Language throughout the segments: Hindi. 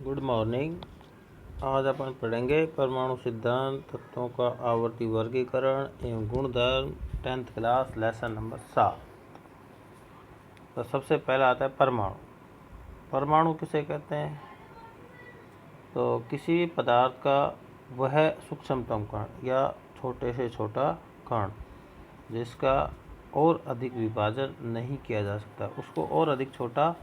Good morning. आज अपन पढ़ेंगे परमाणु सिद्धांत, तत्वों का आवर्ती वर्गीकरण एवं गुणधर्म, 10th क्लास, लेसन नंबर 7। तो सबसे पहला आता है परमाणु। परमाणु किसे कहते हैं? तो किसी भी पदार्थ का वह सूक्ष्मतम कण या छोटे से छोटा कण जिसका और अधिक विभाजन नहीं किया जा सकता, उसको और अधिक छोटा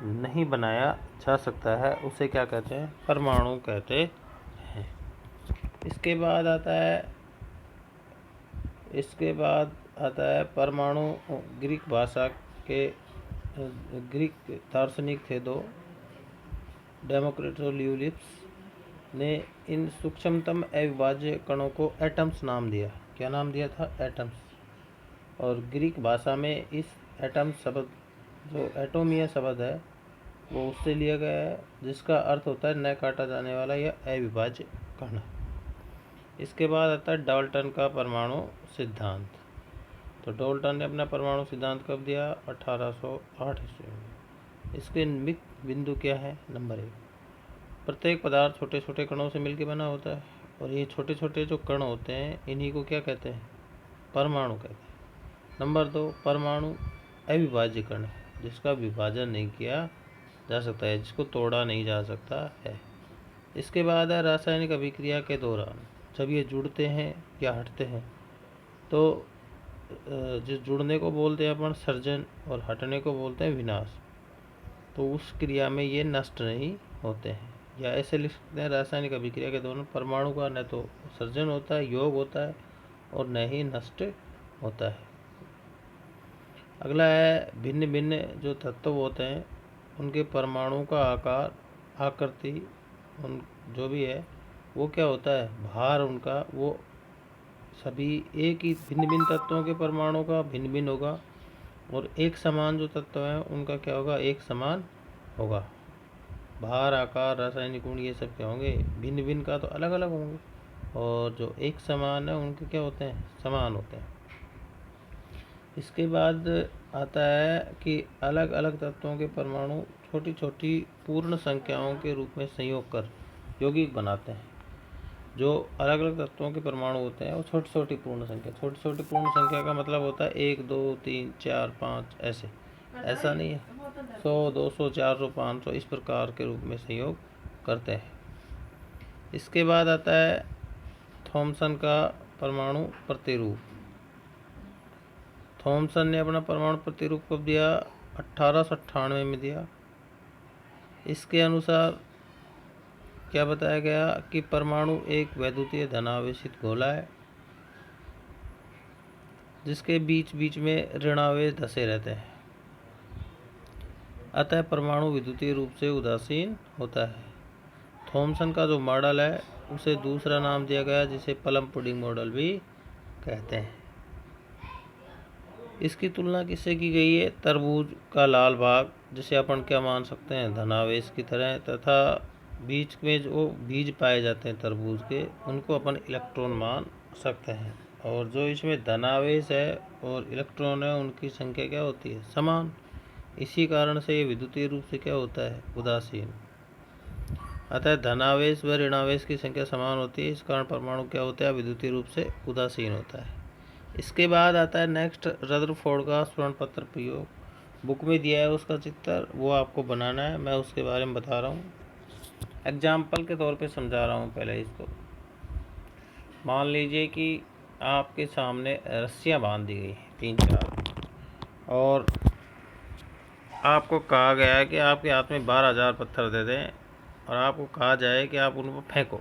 नहीं बनाया जा सकता है, उसे क्या कहते हैं? परमाणु कहते हैं। इसके बाद आता है परमाणु। ग्रीक भाषा के ग्रीक दार्शनिक थे दो, डेमोक्रिटस और ल्यूलिप्स ने इन सूक्ष्मतम अविभाज्य कणों को एटम्स नाम दिया। क्या नाम दिया था? एटम्स। और ग्रीक भाषा में इस एटम्स शब्द, जो एटोमिया शब्द है, वो उससे लिया गया है, जिसका अर्थ होता है न काटा जाने वाला या अविभाज्य कण। इसके बाद आता है डाल्टन का परमाणु सिद्धांत। तो डाल्टन ने अपना परमाणु सिद्धांत कब दिया? 1808 ईस्वी में। इसके मुख्य बिंदु क्या है? नंबर 1, प्रत्येक पदार्थ छोटे छोटे कणों से मिलकर बना होता है, और ये छोटे छोटे जो कण होते हैं इन्हीं को क्या कहते हैं? परमाणु कहते हैं। नंबर 2, परमाणु अविभाज्य कण है, जिसका विभाजन नहीं किया जा सकता है, जिसको तोड़ा नहीं जा सकता है। इसके बाद है रासायनिक अभिक्रिया के दौरान जब ये जुड़ते हैं या हटते हैं, तो जिस जुड़ने को बोलते हैं अपन सर्जन और हटने को बोलते हैं विनाश, तो उस क्रिया में ये नष्ट नहीं होते हैं। या ऐसे लिख सकते हैं, रासायनिक अभिक्रिया के दौरान परमाणु का न तो सर्जन होता है, योग होता है, और न ही नष्ट होता है। अगला है भिन्न भिन्न जो तत्व होते हैं उनके परमाणु का आकार, आकृति, उन जो भी है वो क्या होता है? भार उनका, वो सभी एक ही भिन्न भिन्न तत्वों के परमाणु का भिन्न भिन्न होगा, और एक समान जो तत्व हैं उनका क्या होगा? एक समान होगा। भार, आकार, रासायनिक गुण, ये सब क्या होंगे? भिन्न भिन्न का तो अलग अलग होंगे, और जो एक समान है उनके क्या होते हैं? समान होते हैं। इसके बाद आता है कि अलग अलग तत्वों के परमाणु छोटी छोटी पूर्ण संख्याओं के रूप में संयोग कर यौगिक बनाते हैं। जो अलग अलग तत्वों के परमाणु होते हैं वो छोटी छोटी पूर्ण संख्या का मतलब होता है 1, 2, 3, 4, 5, ऐसा नहीं है 100, 200, 400, 500 इस प्रकार के रूप में संयोग करते हैं। इसके बाद आता है थॉमसन का परमाणु प्रतिरूप। थॉमसन ने अपना परमाणु प्रतिरूप कब दिया? 1898 में दिया। इसके अनुसार क्या बताया गया कि परमाणु एक वैद्युतीय धनावेशित गोला है, जिसके बीच बीच में ऋणावेश धसे रहते हैं, अतः परमाणु विद्युतीय रूप से उदासीन होता है। थॉमसन का जो मॉडल है उसे दूसरा नाम दिया गया, जिसे प्लम पुडिंग मॉडल भी कहते हैं। इसकी तुलना किससे की गई है? तरबूज का लाल भाग, जिसे अपन क्या मान सकते हैं? धनावेश की तरह, तथा बीच में जो बीज पाए जाते हैं तरबूज के, उनको अपन इलेक्ट्रॉन मान सकते हैं। और जो इसमें धनावेश है और इलेक्ट्रॉन है, उनकी संख्या क्या होती है? समान। इसी कारण से ये विद्युतीय रूप से क्या होता है? उदासीन। अतः धनावेश व ऋणावेश की संख्या समान होती है, इस कारण परमाणु क्या होता है? विद्युतीय रूप से उदासीन होता है। इसके बाद आता है नेक्स्ट, रदरफोर्ड का स्वर्ण पत्र प्रयोग। बुक में दिया है उसका चित्र, वो आपको बनाना है, मैं उसके बारे में बता रहा हूँ, एग्जाम्पल के तौर पे समझा रहा हूँ। पहले इसको मान लीजिए कि आपके सामने रस्सियाँ बांध दी गई हैं 3-4, और आपको कहा गया है कि आपके हाथ में 12,000 पत्थर दे दें, और आपको कहा जाए कि आप उनको फेंको।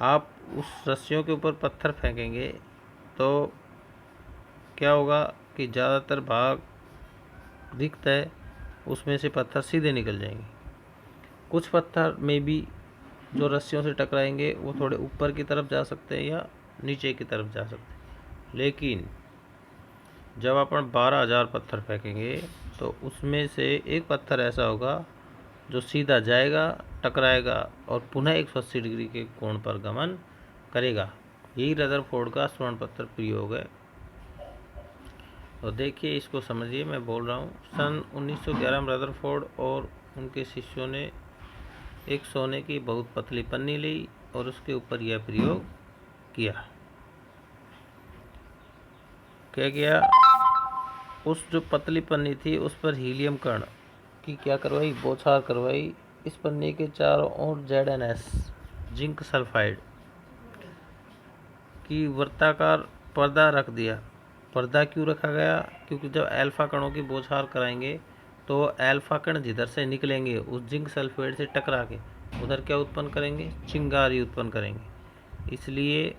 आप उस रस्सियों के ऊपर पत्थर फेंकेंगे तो क्या होगा कि ज़्यादातर भाग रिक्त है, उसमें से पत्थर सीधे निकल जाएंगे। कुछ पत्थर में भी जो रस्सियों से टकराएंगे वो थोड़े ऊपर की तरफ जा सकते हैं या नीचे की तरफ जा सकते हैं। लेकिन जब अपन 12,000 पत्थर फेंकेंगे तो उसमें से एक पत्थर ऐसा होगा जो सीधा जाएगा, टकराएगा, और पुनः 180 डिग्री के कोण पर गमन करेगा। यही रदरफोर्ड का स्वर्ण पत्र प्रयोग है। तो देखिए, इसको समझिए, मैं बोल रहा हूँ। सन 1911 में रदरफोर्ड और उनके शिष्यों ने एक सोने की बहुत पतली पन्नी ली और उसके ऊपर यह प्रयोग किया। क्या किया? उस जो पतली पन्नी थी उस पर हीलियम कण की क्या करवाई? बौछार करवाई। इस पन्नी के चारों ओर ZnS जिंक सल्फाइड की वृत्ताकार पर्दा रख दिया। पर्दा क्यों रखा गया? क्योंकि जब अल्फा कणों की बौछार कराएंगे तो अल्फा कण जिधर से निकलेंगे उस जिंक सल्फाइड से टकरा के उधर क्या उत्पन्न करेंगे? चिंगारी उत्पन्न करेंगे। इसलिए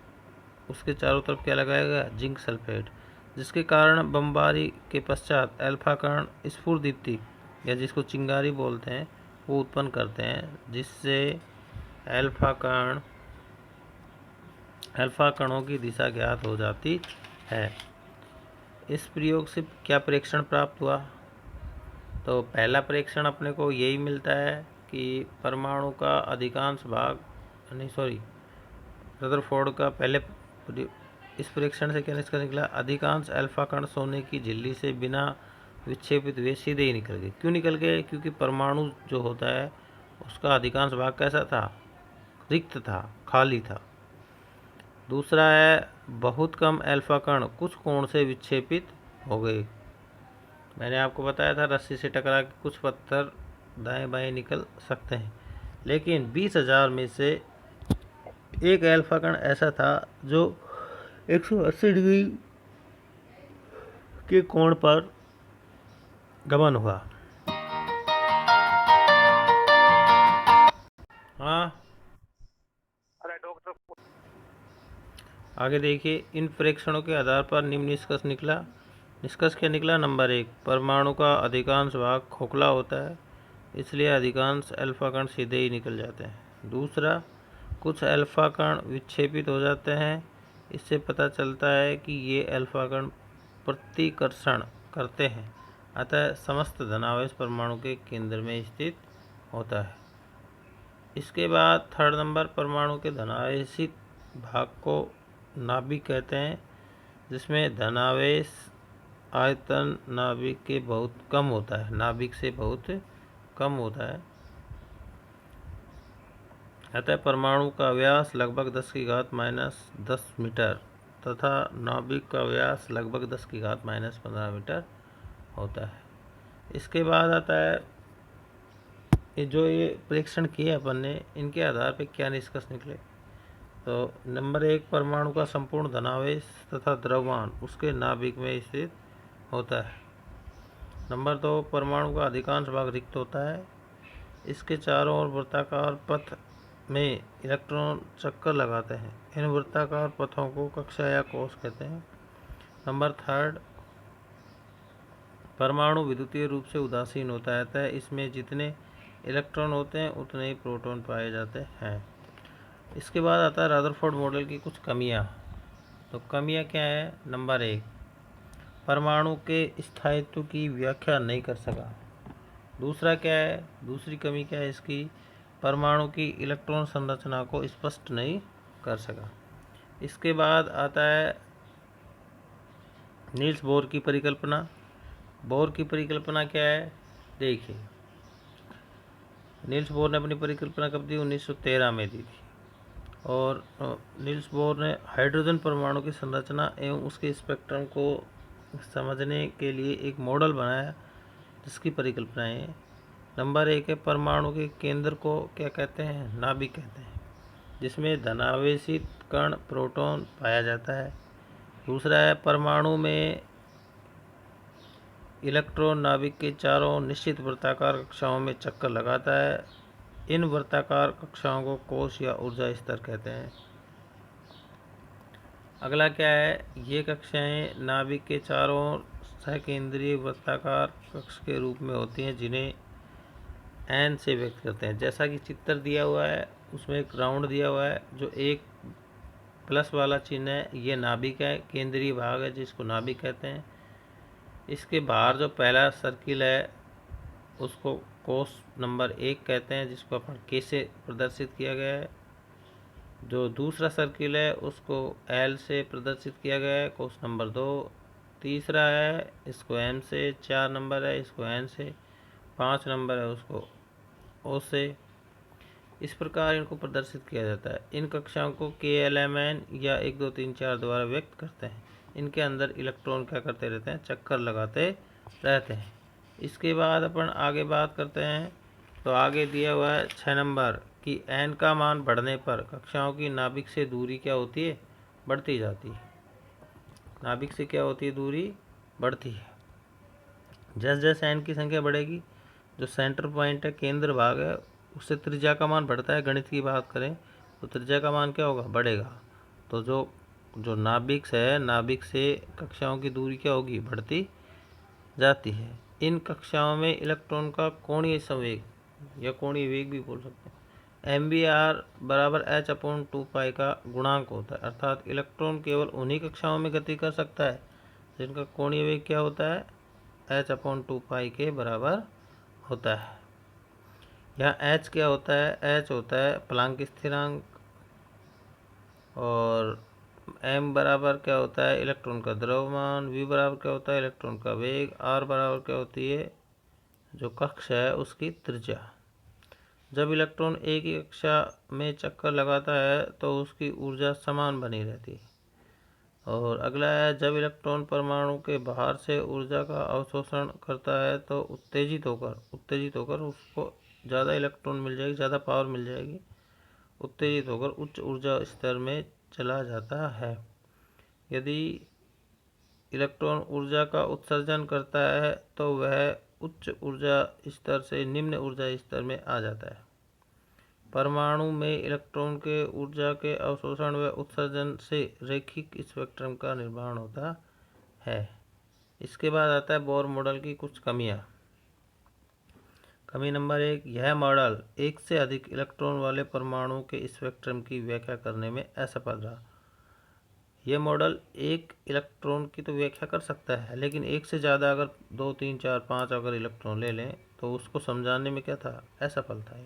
उसके चारों तरफ क्या लगाया गया? जिंक सल्फेट, जिसके कारण बमबारी के पश्चात अल्फा कण स्फुरदीप्ति या जिसको चिंगारी बोलते हैं वो उत्पन्न करते हैं, जिससे अल्फा कणों की दिशा ज्ञात हो जाती है। इस प्रयोग से क्या प्रेक्षण प्राप्त हुआ? तो पहला प्रेक्षण अपने को यही मिलता है कि परमाणु का अधिकांश भाग रदरफोर्ड का पहले इस परीक्षण से क्या निष्कर्ष निकला? अधिकांश अल्फा कण सोने की झिल्ली से बिना विक्षेपित हुए सीधे ही निकल गए। क्यों निकल गए? क्योंकि परमाणु जो होता है उसका अधिकांश भाग कैसा था? रिक्त था, खाली था। दूसरा है बहुत कम अल्फा कण कुछ कोण से विक्षेपित हो गए। मैंने आपको बताया था रस्सी से टकरा के कुछ पत्थर दाएं बाएं निकल सकते हैं, लेकिन 20,000 में से एक अल्फा कण ऐसा था जो 180 डिग्री के कोण पर गमन हुआ। हाँ, आगे देखिए। इन प्रेक्षणों के आधार पर निम्न निष्कर्ष निकला। निष्कर्ष क्या निकला? नंबर 1, परमाणु का अधिकांश भाग खोखला होता है, इसलिए अधिकांश अल्फा कण सीधे ही निकल जाते हैं। दूसरा, कुछ अल्फा कण विक्षेपित हो जाते हैं। इससे पता चलता है कि ये अल्फा कण प्रतिकर्षण करते हैं, अतः समस्त धनावेश परमाणु के केंद्र में स्थित होता है। इसके बाद थर्ड नंबर, परमाणु के धनावेशित भाग को नाभिक कहते हैं, जिसमें धनावेश आयतन नाभिक के बहुत कम होता है, नाभिक से बहुत कम होता है, अतः परमाणु का व्यास लगभग 10⁻⁻10 मीटर तथा नाभिक का व्यास लगभग 10⁻⁻15 मीटर होता है। इसके बाद आता है ये परीक्षण किए अपन ने, इनके आधार पर क्या निष्कर्ष निकले। तो नंबर 1, परमाणु का संपूर्ण धनावेश तथा द्रव्यमान उसके नाभिक में स्थित होता है। नंबर 2, परमाणु का अधिकांश भाग रिक्त होता है, इसके चारों ओर वृत्ताकार पथ में इलेक्ट्रॉन चक्कर लगाते हैं। इन वृत्ताकार पथों को कक्षा या कोश कहते हैं। नंबर 3, परमाणु विद्युतीय रूप से उदासीन होता है, अतः इसमें जितने इलेक्ट्रॉन होते हैं उतने ही प्रोटॉन पाए जाते हैं। इसके बाद आता है रदरफोर्ड मॉडल की कुछ कमियां। तो कमियां क्या है? नंबर 1, परमाणु के स्थायित्व की व्याख्या नहीं कर सका। दूसरा क्या है? दूसरी कमी क्या है इसकी? परमाणु की इलेक्ट्रॉन संरचना को स्पष्ट नहीं कर सका। इसके बाद आता है नील्स बोर की परिकल्पना। बोर की परिकल्पना क्या है? देखिए, नील्स बोर ने अपनी परिकल्पना कब दी? 1913 में दी थी। और नील्स बोर ने हाइड्रोजन परमाणु की संरचना एवं उसके स्पेक्ट्रम को समझने के लिए एक मॉडल बनाया, जिसकी परिकल्पनाएं हैं। नंबर 1 है, परमाणु के केंद्र को क्या कहते हैं? नाभिक कहते हैं, जिसमें धनावेशित कण प्रोटॉन पाया जाता है। दूसरा है, परमाणु में इलेक्ट्रॉन नाभिक के चारों निश्चित वृत्ताकार कक्षाओं में चक्कर लगाता है। इन वृत्ताकार कक्षाओं को कोश या ऊर्जा स्तर कहते हैं। अगला क्या है? ये कक्षाएं नाभिक के चारों ओर सकेंद्रीय वृत्ताकार कक्ष के रूप में होती हैं, जिन्हें एन से व्यक्त करते हैं। जैसा कि चित्र दिया हुआ है उसमें एक राउंड दिया हुआ है, जो एक प्लस वाला चिन्ह है, ये नाभिक है, केंद्रीय भाग है जिसको नाभिक कहते हैं। इसके बाहर जो पहला सर्किल है उसको कोश नंबर 1 कहते हैं, जिसको अपन के से प्रदर्शित किया गया है। जो दूसरा सर्किल है उसको एल से प्रदर्शित किया गया है, कोश नंबर 2। तीसरा है इसको एम से, 4 नंबर है इसको एन से, 5 नंबर है उसको ओ से। इस प्रकार इनको प्रदर्शित किया जाता है। इन कक्षाओं को KLMN या 1 2 3 4 द्वारा व्यक्त करते हैं। इनके अंदर इलेक्ट्रॉन क्या करते रहते हैं, चक्कर लगाते रहते हैं। इसके बाद अपन आगे बात करते हैं। तो आगे दिया हुआ है 6 नंबर कि n का मान बढ़ने पर कक्षाओं की नाभिक से दूरी क्या होती है, बढ़ती जाती है। नाभिक से क्या होती है, दूरी बढ़ती है। जैसे जैसे n की संख्या बढ़ेगी, जो सेंटर पॉइंट है, केंद्र भाग है, उससे त्रिज्या का मान बढ़ता है। गणित की बात करें तो त्रिज्या का मान क्या होगा, बढ़ेगा। तो जो जो नाभिक है, नाभिक से कक्षाओं की दूरी क्या होगी, बढ़ती जाती है। इन कक्षाओं में इलेक्ट्रॉन का कोणीय संवेग या कोणीय वेग भी बोल सकते हैं, MBR बराबर h/2π का गुणांक होता है। अर्थात इलेक्ट्रॉन केवल उन्हीं कक्षाओं में गति कर सकता है जिनका कोणीय वेग क्या होता है, h/2π के बराबर होता है। यहाँ h क्या होता है, h होता है प्लांक स्थिरांक, और m बराबर क्या होता है, इलेक्ट्रॉन का द्रव्यमान, v बराबर क्या होता है, इलेक्ट्रॉन का वेग, r बराबर क्या होती है, जो कक्षा है उसकी त्रिज्या। जब इलेक्ट्रॉन एक ही कक्षा में चक्कर लगाता है तो उसकी ऊर्जा समान बनी रहती है। और अगला है, जब इलेक्ट्रॉन परमाणु के बाहर से ऊर्जा का अवशोषण करता है तो उत्तेजित होकर उसको ज़्यादा इलेक्ट्रॉन मिल जाएगी, ज़्यादा पावर मिल जाएगी। उत्तेजित होकर उच्च ऊर्जा स्तर में चला जाता है। यदि इलेक्ट्रॉन ऊर्जा का उत्सर्जन करता है तो वह उच्च ऊर्जा स्तर से निम्न ऊर्जा स्तर में आ जाता है। परमाणु में इलेक्ट्रॉन के ऊर्जा के अवशोषण व उत्सर्जन से रैखिक स्पेक्ट्रम का निर्माण होता है। इसके बाद आता है बोर मॉडल की कुछ कमियां। कमी नंबर 1, यह मॉडल एक से अधिक इलेक्ट्रॉन वाले परमाणु के स्पेक्ट्रम की व्याख्या करने में असफल रहा। यह मॉडल एक इलेक्ट्रॉन की तो व्याख्या कर सकता है, लेकिन एक से ज़्यादा अगर 2 3 4 5 अगर इलेक्ट्रॉन ले लें तो उसको समझाने में क्या था, असफल था।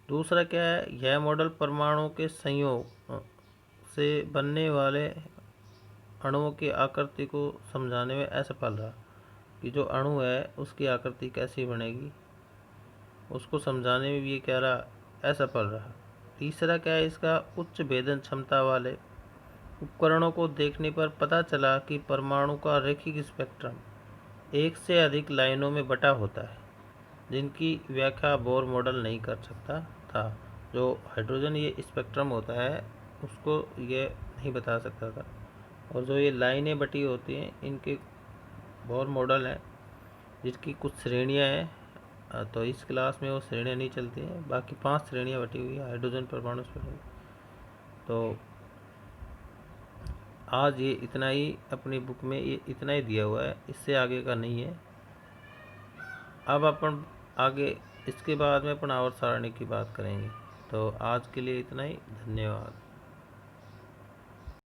दूसरा क्या है, यह मॉडल परमाणु के संयोग से बनने वाले अणुओं की आकृति को समझाने में असफल रहा, कि जो अणु है उसकी आकृति कैसी बनेगी, उसको समझाने में भी ये क्या रहा, असफल रहा। तीसरा क्या है, इसका उच्च भेदन क्षमता वाले उपकरणों को देखने पर पता चला कि परमाणु का रैखिक स्पेक्ट्रम एक से अधिक लाइनों में बटा होता है, जिनकी व्याख्या बोर मॉडल नहीं कर सकता था। जो हाइड्रोजन ये स्पेक्ट्रम होता है उसको ये नहीं बता सकता था, और जो ये लाइनें बटी होती हैं इनके बोर मॉडल है जिसकी कुछ श्रेणियां हैं। तो इस क्लास में वो श्रेणियां नहीं चलती हैं, बाकी 5 श्रेणियां बटी हुई है हाइड्रोजन परमाणु स्पेक्ट्रम। तो आज ये इतना ही अपनी बुक में ये इतना ही दिया हुआ है, इससे आगे का नहीं है। अब अपन आगे इसके बाद में अपन आवर्त सारणी की बात करेंगे। तो आज के लिए इतना ही, धन्यवाद।